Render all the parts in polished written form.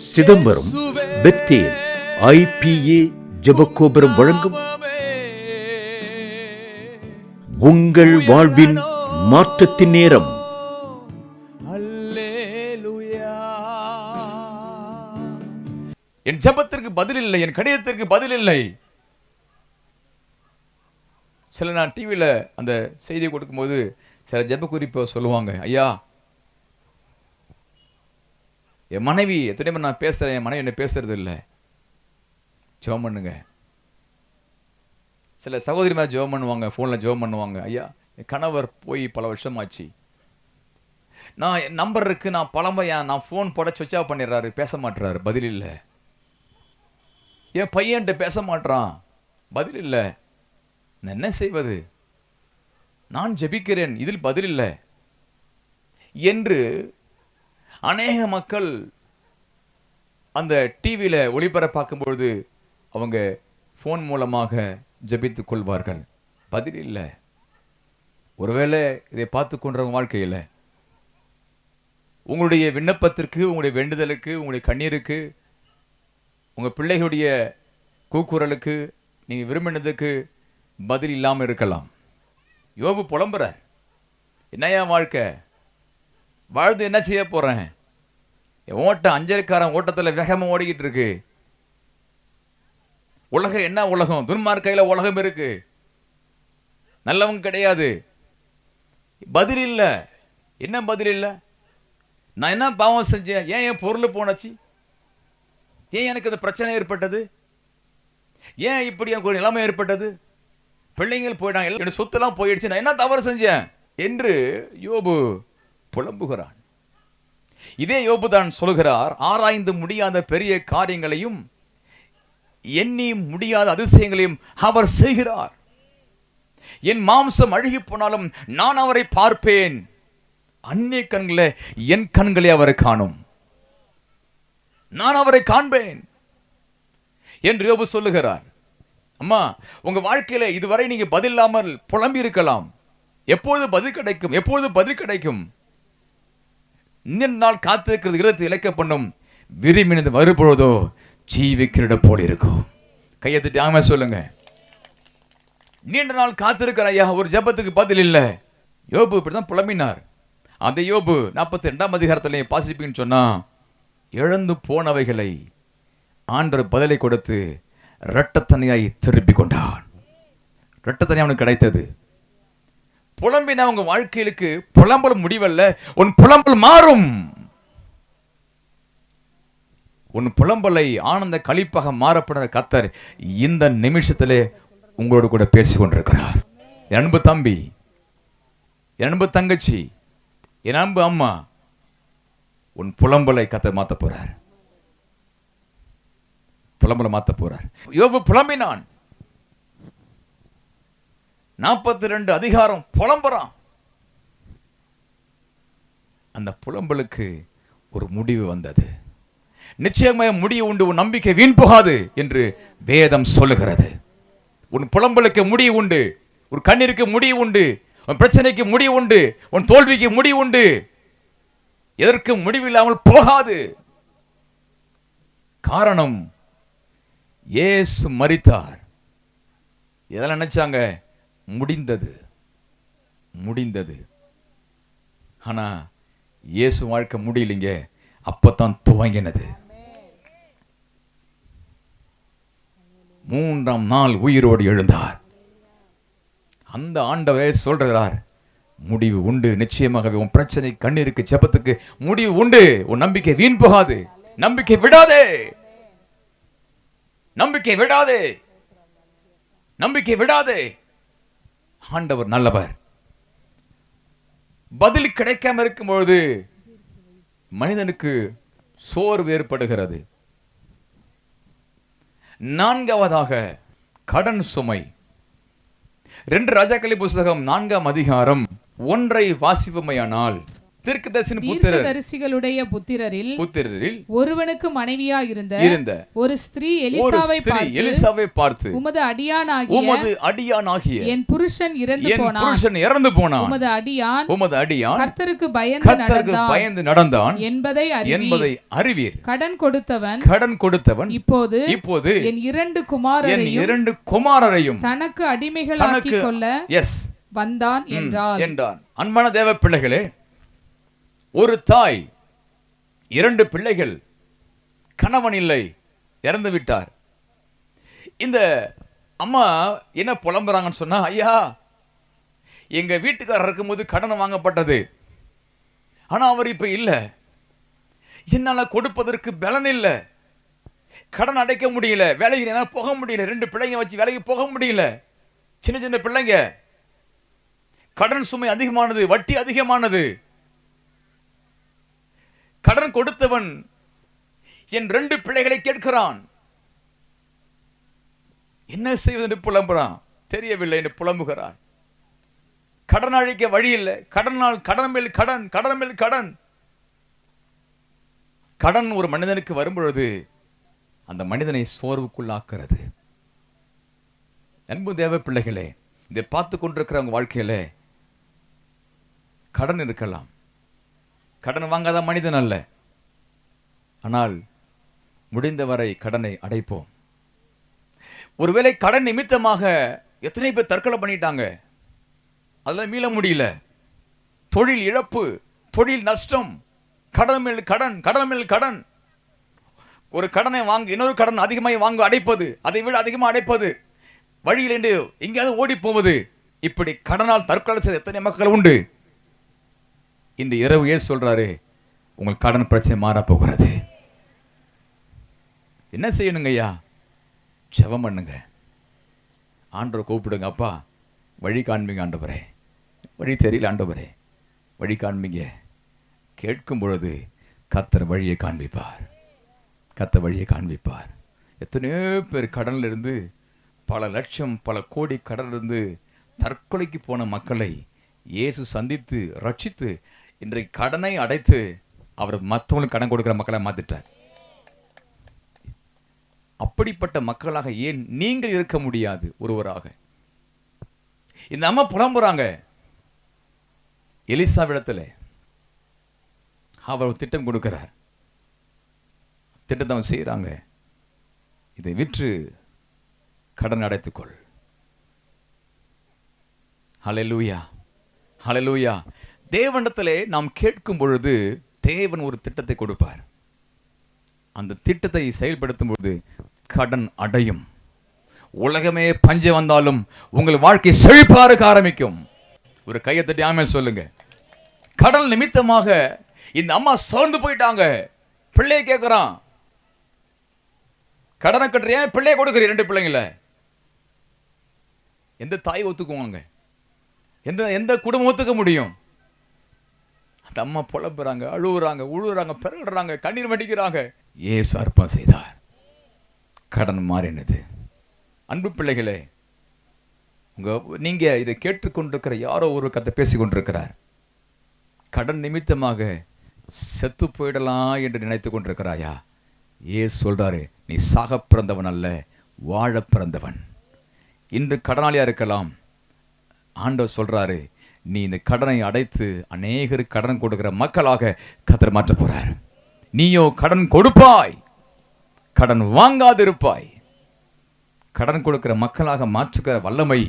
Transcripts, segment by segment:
Chidambaram Bethel IPA ஜெபக்கோபுரம் வழங்கும் உங்கள் வாழ்வின் மாற்றத்தின் நேரம். என் ஜெபத்திற்கு பதில் இல்லை, என் கடிதத்திற்கு பதில் இல்லை. சில நான் டிவியில் அந்த செய்தி கொடுக்கும்போது சில ஜெப குறிப்பை சொல்லுவாங்க. ஐயா, என் மனைவி எத்தனை நான் பேசுகிறேன், என் மனைவி என்ன பேசுறது இல்லை, ஜெபம் பண்ணுங்க. சில சகோதரி மாதிரி ஜெபம் பண்ணுவாங்க, ஃபோனில் ஜெபம் பண்ணுவாங்க. ஐயா, என் கணவர் போய் பல வருஷமாச்சு, நான் என் நம்பர் இருக்கு, நான் நான் ஃபோன் போட சுவிட்ச் ஆஃப் பண்ணிடுறாரு, பேச மாட்டுறாரு, பதில் இல்லை. என் பையன்கிட்ட பேச மாட்டான், பதில் இல்லை. நான் என்ன செய்வது? நான் ஜெபிக்கிறேன், இதில் பதில் இல்லை என்று அநேக மக்கள் அந்த டிவியில் ஒளிபரப்பாக்கும்பொழுது அவங்க ஃபோன் மூலமாக ஜெபித்துக் கொள்வார்கள், பதில் இல்லை. ஒருவேளை இதை பார்த்து கொண்டவங்க வாழ்க்கையில் உங்களுடைய விண்ணப்பத்திற்கு, உங்களுடைய வேண்டுதலுக்கு, உங்களுடைய கண்ணீருக்கு, உங்கள் பிள்ளைகளுடைய கூக்குரலுக்கு, நீங்கள் விரும்பினதுக்கு பதில் இல்லாமல் இருக்கலாம். யோபு புலம்புறார், என்னையா வாழ்க்கை, வாழ்ந்து என்ன செய்ய போகிறேன், என் ஓட்டம் அஞ்சலிக்காரன் ஓட்டத்தில் வேகமாக ஓடிக்கிட்டு இருக்கு. உலகம் என்ன உலகம், துன்மார்க்கையில் உலகம் இருக்கு, நல்லவங்க கிடையாது, பதில் இல்லை. என்ன பதில் இல்லை? நான் என்ன பாவம் செஞ்சேன், ஏன் என் பொருள் போனச்சு, ஏன் எனக்கு அந்த பிரச்சனை ஏற்பட்டது, ஏன் இப்படி எனக்கு ஒரு நிலைமை ஏற்பட்டது, பிள்ளைங்கள் போயிட்டாங்க, என்னுடைய சொத்தெல்லாம் போயிடுச்சு, நான் என்ன தவறு செஞ்சேன் என்று யோபு புலம்புகிறான். இதே யோபு தான் சொல்கிறார், ஆராய்ந்து முடியாத பெரிய காரியங்களையும் எண்ணி முடியாத அதிசயங்களையும் அவர் செய்கிறார். என் மாம்சம் அழுகி போனாலும் நான் அவரை பார்ப்பேன், அந்நிய கண்களே என் கண்களே அவரை காணும், நான் அவரை காண்பேன் என்று யோபு சொல்லுகிறார். அம்மா, உங்க வாழ்க்கையில இதுவரை நீங்க பதில் இல்லாமல் புலம்பி இருக்கலாம். எப்போது பதில் கிடைக்கும், எப்போது பதில் கிடைக்கும்? இந்த நாள் காத்திருக்கிறது இருதயத்தை இழைக்க பண்ணும், விரும்பினது வரும்பொழுதோ ஜீவிக்கிற போல இருக்கும். கையெழுத்து ஆமா சொல்லுங்க. நீண்ட நாள் காத்திருக்கிற ஐயா, ஒரு ஜெபத்துக்கு பதில் இல்லை. யோபு இப்படிதான் புலம்பினார். அந்த யோபு 42ஆம் அதிகாரத்திலே வாசிப்பீங்கன்னு சொன்னா, இழந்து போனவைகளை ஆண்டவர் பதிலை கொடுத்து இரட்டத்தனையாய் திருப்பி கொண்டான். இரட்டத்தனை அவனுக்கு கிடைத்தது. புலம்பின உங்க வாழ்க்கையிலுக்கு புலம்பல் முடிவல்ல, உன் புலம்பல் மாறும். உன் புலம்பலை ஆனந்த களிப்பாக மாறப்பட கர்த்தர் இந்த நிமிஷத்திலே உங்களோடு கூட பேசிக் கொண்டிருக்கிறார். என் அன்பு தம்பி, என் அன்பு தங்கச்சி, என் அன்பு அம்மா, உன் புலம்பலை கர்த்தர் மாத்த போறார், புலம்பலை மாத்த போறார். யோபு புலம்பினான். 42 அதிகாரம் புலம்புறான். அந்த புலம்பலுக்கு ஒரு முடிவு வந்தது. நிச்சயமாக முடிவு உண்டு, உன் நம்பிக்கை வீண் போகாது என்று வேதம் சொல்லுகிறது. உன் புலம்பலுக்கு முடிவு உண்டு, உன் கண்ணீருக்கு முடிவு உண்டு, உன் பிரச்சனைக்கு முடிவு உண்டு, உன் தோல்விக்கு முடிவு உண்டு. எதற்கு முடிவில்லாமல் போகாது. காரணம், இயேசு மரித்தார். இதெல்லாம் நினைச்சாங்க முடிந்தது, முடிந்தது. ஆனா இயேசு வாழ்க்கை முடியலைங்க, அப்பதான் துவங்கினது. 3ஆம் நாள் உயிரோடு எழுந்தார். அந்த ஆண்டவரே சொல்றார், முடிவு உண்டு, நிச்சயமாகவே உன் பிரச்சனை, கண்ணீருக்கு, ஜெபத்துக்கு முடிவு உண்டு. உன் நம்பிக்கை வீண் போகாது. நம்பிக்கை விடாதே, நம்பிக்கை விடாதே, நம்பிக்கை விடாதே. ஆண்டவர் நல்லவர். பதில் கிடைக்காம இருக்கும்பொழுது மனிதனுக்கு சோர்வு ஏற்படுகிறது. 4வதாக கடன் சுமை. 2 ராஜாக்களின் புத்தகம் 4ஆம் அதிகாரம் 1 வாசிப்போமானால், தீர்க்கதரிசிகளுடைய புத்திரரில் ஒருவனுக்கு மனைவியா இருந்த ஒரு ஸ்திரீ எலிசாவை பார்த்து உமது அடியானாகிய என் புருஷன் இறந்து போனான் உமது அடியான் கர்த்தருக்கு பயந்து நடந்தான் என்பதை அறிவீர். கடன் கொடுத்தவன் இப்போது என் இரண்டு குமாரரையும் தனக்கு அடிமைகளாக்கிக் கொள்ள வந்தான் என்றான். அன்பான தேவ பிள்ளைகளே, ஒரு தாய் 2 பிள்ளைகள், கணவன் இல்லை, இறந்து விட்டார். இந்த அம்மா என்ன புலம்புறாங்கன்னு சொன்னா, ஐயா எங்க வீட்டுக்காரர் இருக்கும்போது கடன் வாங்கப்பட்டது, ஆனா அவர் இப்ப இல்லை, என்னால கொடுப்பதற்கு பலன் இல்லை, கடன் அடைக்க முடியல, வேலைக்கு போக முடியல, 2 பிள்ளைங்க வச்சு வேலைக்கு போக முடியல, சின்ன பிள்ளைங்க, கடன் சுமை அதிகமானது, வட்டி அதிகமானது. கடன் கொடுத்தவன் என் 2 பிள்ளைகளை கேட்கிறான், என்ன செய்வது என்று புலம்புறான், தெரியவில்லை என்று புலம்புகிறான். கடன் அழிக்க வழி இல்லை, கடன் மேல் கடன். கடன் ஒரு மனிதனுக்கு வரும்பொழுது அந்த மனிதனை சோர்வுக்குள்ளாக்குறது. அன்பு தேவ பிள்ளைகளே, இதை பார்த்து கொண்டிருக்கிறவங்க வாழ்க்கையில கடன் இருக்கலாம், கடன் வாங்காத மனிதன் அல்ல, ஆனால் முடிந்தவரை கடனை அடைப்போம். ஒருவேளை கடன் நிமித்தமாக எத்தனை பேர் தற்கொலை பண்ணிட்டாங்க, அதெல்லாம் மீள முடியல. தொழில் இழப்பு, தொழில் நஷ்டம், கடன் மேல் கடன். ஒரு கடனை வாங்க இன்னொரு கடன் அதிகமாக வாங்க அடைப்பது, அதை விட அதிகமாக அடைப்பது, வழியில் என்று எங்கேயாவது ஓடி போவது, இப்படி கடனால் தற்கொலை செய்த எத்தனை மக்கள் உண்டு. இந்த இரவு ஏன் சொல்றாரு, உங்கள் கடன் பிரச்சனை மாறப்போகிறது. என்ன செய்யணுங்க ஐயா? ஜெபம் பண்ணுங்க, ஆண்டவரை கூப்பிடுங்க, அப்பா வழி காண்பீங்க ஆண்டவரே, வழி தெரியல ஆண்டவரே வழி காண்பீங்க. கேட்கும் பொழுது கர்த்தர் வழியை காண்பிப்பார். எத்தனையோ பேர் கடனில் இருந்து, பல லட்சம் பல கோடி கடனிலிருந்து தற்கொலைக்கு போன மக்களை இயேசு சந்தித்து ரட்சித்து இன்றைக்கு கடனை அடைத்து அவர் மற்றவங்களுக்கு கடன் கொடுக்கிற மக்களை மாத்திட்டார். அப்படிப்பட்ட மக்களாக ஏன் நீங்கள் இருக்க முடியாது? ஒருவராக இந்த அம்மா புலம்புறாங்க. எலிசாவிடத்தில் அவர் திட்டம் கொடுக்கிறார், திட்டத்தை செய்யறாங்க, இதை விற்று கடன் அடைத்துக்கொள். ஹல்லேலூயா. தேவனிடத்திலே நாம் கேட்கும் பொழுது தேவன் ஒரு திட்டத்தை கொடுப்பார். அந்த திட்டத்தை செயல்படுத்தும் பொழுது கடன் அடையும். உலகமே பஞ்சம் வந்தாலும் உங்கள் வாழ்க்கை செழிப்பாக ஆரம்பிக்கும். ஒரு கையை தட்டி ஆமென் சொல்லுங்க. கடன் நிமித்தமாக இந்த அம்மா சோர்ந்து போயிட்டாங்க. பிள்ளைய கேட்கிறான், கடனை கட்டுறியா, பிள்ளைய கொடுக்குற 2 பிள்ளைங்கள. எந்த தாய் ஒத்துக்குவாங்க? எந்த குடும்பம் ஒத்துக்க முடியும்? அந்த அம்மா புலம்புறாங்க, அழுவுறாங்க, உழுவுறாங்க, பிறகுறாங்க, கண்ணீர் வடிக்கிறாங்க. இயேசு அற்புதம் செய்தார், கடன் மாறினது. அன்பு பிள்ளைகளே, நீங்க இதை கேட்டுக்கொண்டிருக்கிற யாரோ ஒரு கதை பேசி கொண்டிருக்கிறார். கடன் நிமித்தமாக செத்து போயிடலாம் என்று நினைத்து கொண்டிருக்கிறாயா? இயேசு சொல்றாரு, நீ சாக பிறந்தவன் அல்ல, வாழ பிறந்தவன். இன்று கடனாளியா இருக்கலாம், ஆண்டவர் சொல்றாரு, நீ இந்த கடனை அடைத்து அநேகருக்கு கடன் கொடுக்கிற மக்களாக கர்த்தர் மாற்ற போறார். நீயோ கடன் கொடுப்பாய், கடன் வாங்காதிருப்பாய். கடன் கொடுக்கிற மக்களாக மாற்றுகிற வல்லமை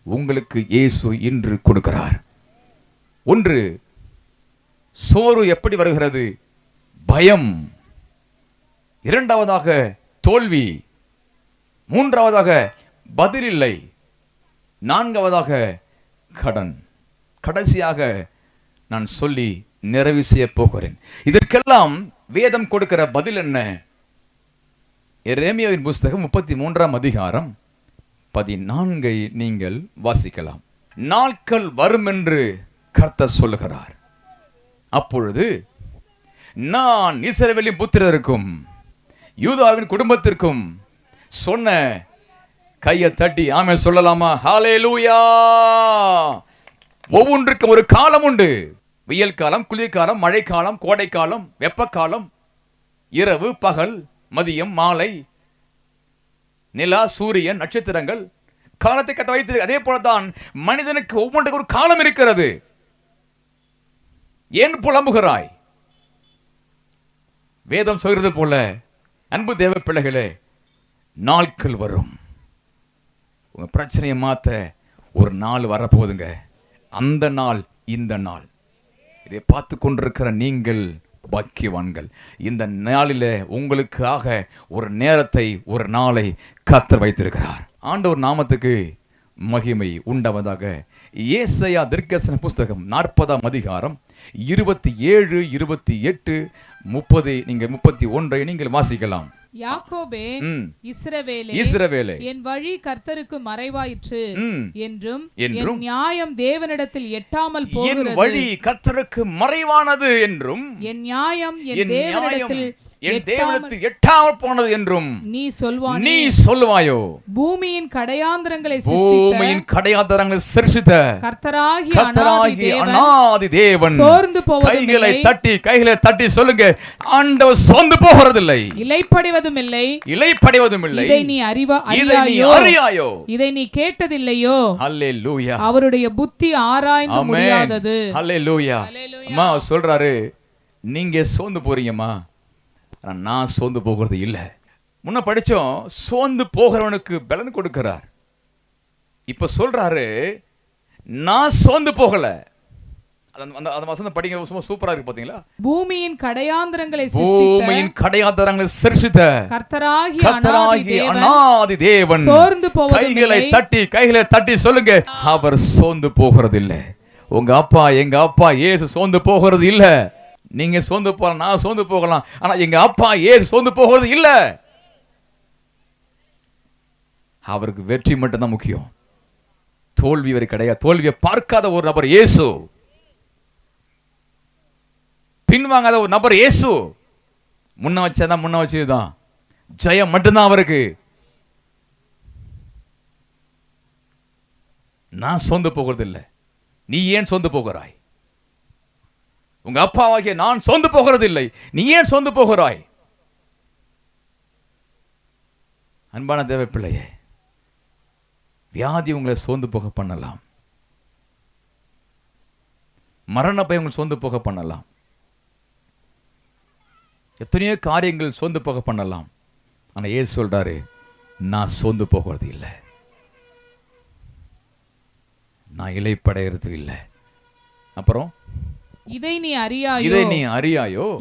உங்களுக்கு இயேசு இன்று கொடுக்கிறார். ஒன்று, சோறு எப்படி வருகிறது? பயம். இரண்டாவதாக தோல்வி. மூன்றாவதாக பதில் இல்லை. நான்காவதாக கடன். கடைசியாக நான் சொல்லி நிறைவு செய்ய போகிறேன். இதற்கெல்லாம் வேதம் கொடுக்கிற பதில் என்ன? எரேமியாவின் புஸ்தகம் 33ஆம் அதிகாரம் 14 நீங்கள் வாசிக்கலாம். நாட்கள் வரும் என்று கர்த்தர் சொல்லுகிறார், அப்பொழுது நான் இஸ்ரவேலின் புத்திரருக்கும் யூதாவின் குடும்பத்திற்கும் சொன்ன, கையை தட்டி ஆமென் சொல்லலாமா? ஹல்லேலூயா. ஒவ்வொன்றுக்கும் ஒரு காலம் உண்டு. வெயில் காலம், குளிர்காலம், மழைக்காலம், கோடைக்காலம், வெப்பக்காலம், இரவு, பகல், மதியம், மாலை, நிலா, சூரியன், நட்சத்திரங்கள், காலத்தை கத்த வைத்து. அதே போலதான் மனிதனுக்கு ஒவ்வொன்றுக்கு ஒரு காலம் இருக்கிறது. ஏன் புலம்புகிறாய்? வேதம் சொல்கிறது போல அன்பு தேவ பிள்ளைகளே, நாட்கள் வரும். உங்க பிரச்சனையை மாத்த ஒரு நாள் வரப்போகுதுங்க. அந்த நாள் இந்த நாள். இதை பார்த்து கொண்டிருக்கிற நீங்கள் பாக்கியவான்கள். இந்த நாளில் உங்களுக்காக ஒரு நேரத்தை, ஒரு நாளை கர்த்தர் வைத்திருக்கிறார். ஆண்டவர் நாமத்துக்கு மகிமை உண்டாவதாக. ஏசாயா தீர்க்கதரிசன புஸ்தகம் 40ஆம் அதிகாரம் 27, 28, 30, நீங்க 31 நீங்கள் வாசிக்கலாம். யாக்கோபே, இஸ்ரவேலே, இஸ்ரவேலே, என் வழி கர்த்தருக்கு மறைவாயிற்று என்றும் என் நியாயம் தேவனிடத்தில் எட்டாமல் போகிறது. என் வழி கர்த்தருக்கு மறைவானது என்றும் என் நியாயம் என் தேவனிடத்தில் எட்டாமல் போனது என்றும் நீ சொல்வாயோ? பூமியின் கடையாந்தரங்களை சிருஷ்டித்த கர்த்தராகிய அநாதி தேவன் சோர்ந்து போவதில்லை. கைகளை தட்டி சொல்லுங்க, ஆண்டவர் சோர்ந்து போகிறதில்லை, இளைப்படைவதும் இல்லை. இதை நீ அறியாயோ? இதை நீ கேட்டதில்லையோ? அல்லேலூயா. அவருடைய புத்தி ஆராய்ந்து முடியாதது. அல்லேலூயா. அம்மா சொல்றாரு, நீங்க சோர்ந்து போறீங்கம்மா, நான் சோர்ந்து போகிறது இல்லை. முன்ன படிச்சோம், சோர்ந்து போகிறவனுக்கு பலன் கொடுக்கிறார். இப்ப சொல்றாரு, நான் சோர்ந்து போகல. அந்த வசனம் படிங்க, சூப்பரா இருக்கு பாத்தீங்களா? பூமியின் கடையாந்தரங்களை சிருஷ்டித்த கர்த்தராகிய அநாதி தேவன் சோர்ந்து போவதில்லை. கைகளை தட்டி சொல்லுங்க, அவர் சோர்ந்து போகிறதில்லை. உங்க அப்பா, எங்க அப்பா இயேசு சோர்ந்து போகிறது இல்லை. நீங்க சோர்ந்து போகலாம், நான் சோர்ந்து போகலாம், ஆனா எங்க அப்பா ஏன் சோர்ந்து போகிறது இல்ல. அவருக்கு வெற்றி மட்டும்தான் முக்கியம், தோல்வி வரை கிடையாது. தோல்வியை பார்க்காத ஒரு நபர் இயேசு, பின்வாங்காத ஒரு நபர் இயேசு. முன்ன வச்சதுதான் ஜெயம் மட்டும்தான் அவருக்கு. நான் சோர்ந்து போகிறது இல்லை. நீ ஏன் சோர்ந்து போகிறாய்? உங்க அப்பாவாகிய நான் சோர்ந்து போகிறது இல்லை, நீ ஏன் சோர்ந்து போகிறாய்? அன்பான தேவ பிள்ளையே, வியாதி உங்களை சோர்ந்து போக பண்ணலாம், மரண பயம் உங்களை சோர்ந்து போக பண்ணலாம், எத்தனையோ காரியங்கள் சோர்ந்து போக பண்ணலாம். ஆனா ஏசு சொல்றாரு, நான் சோர்ந்து போகிறது இல்லை, நான் இளைப்படைகிறது இல்லை. அப்புறம் இதை நீ அறியாயோ?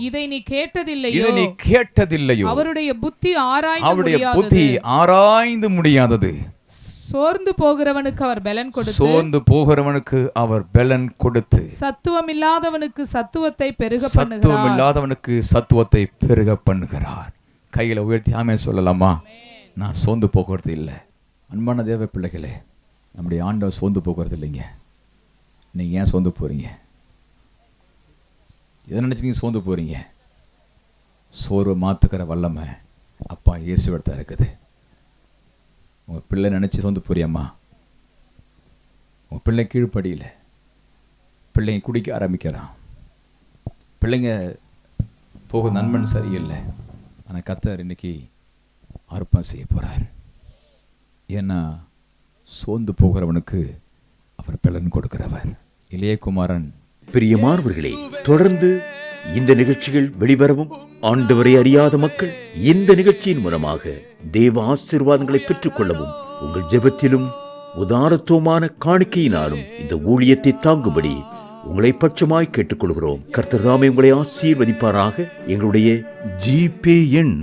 இதை நீ கேட்டதில்லையோ? அவருடைய புத்தி ஆராய்ந்து முடியாதது. சோர்ந்து போகிறவனுக்கு அவர் பலன் கொடுத்து சத்துவம் இல்லாதவனுக்கு சத்துவத்தை பெருக பண்ணுகிறார். கையில உயர்த்தி ஆமென் சொல்லலாமா? நான் சோர்ந்து போகிறது இல்லை. அன்பான தேவ பிள்ளைகளே, நம்முடைய ஆண்டவர் சோர்ந்து போகிறது இல்லைங்க. நீங்க ஏன் சோர்ந்து போறீங்க? எதை நினைச்சு நீங்க சோர்ந்து போறீங்க? சோர்வை மாத்துக்கிற வல்லமை அப்பா இயேசுவிடத்தா இருக்குது. உங்க பிள்ளை நினைச்சு சோர்ந்து போறியம்மா? உங்க பிள்ளை கீழ்ப்படியில, பிள்ளைங்க குடிக்க ஆரம்பிக்கிறான், பிள்ளைங்க போக நண்பன் சரியில்லை, ஆனா கர்த்தர் இன்னைக்கு அர்ப்பணம் செய்ய போறார். ஏன்னா சோர்ந்து போகிறவனுக்கு அவர் பலன் கொடுக்கிறவர். இளையகுமாரன். பிரியமானவர்களே, தொடர்ந்து இந்த நிகழ்ச்சிகள் வெளிவரவும் ஆண்டவரை அறியாத மக்கள் இந்த நிகழ்ச்சியின் மூலமாக தேவ ஆசீர்வாதங்களை பெற்றுக் கொள்ளவும் உங்கள் ஜெபத்திலும் உதாரத்துவமான காணிக்கையினாலும் இந்த ஊழியத்தை தாங்கும்படி உங்களை பட்சமாய் கேட்டுக்கொள்கிறோம். கர்த்தர் தாமே உங்களை ஆசீர்வதிப்பாராக. எங்களுடைய ஜிபே எண்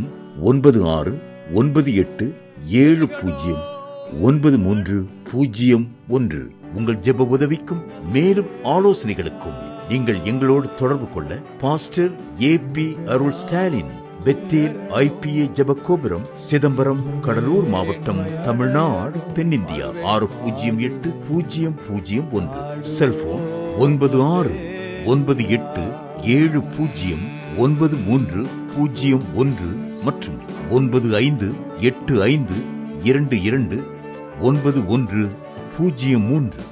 9678709301. உங்கள் ஜெப உதவிக்கும் மேலும் ஆலோசனைகளுக்கும் நீங்கள் எங்களோடு தொடர்பு கொள்ள பாஸ்டர் AP அருள் ஸ்டாலின், பெத்தேல் IPA ஜெபகோபுரம், சிதம்பரம், கடலூர் மாவட்டம், தமிழ்நாடு, தென்னிந்தியா 608001. செல்போன் 9698709301 மற்றும் 958522291003.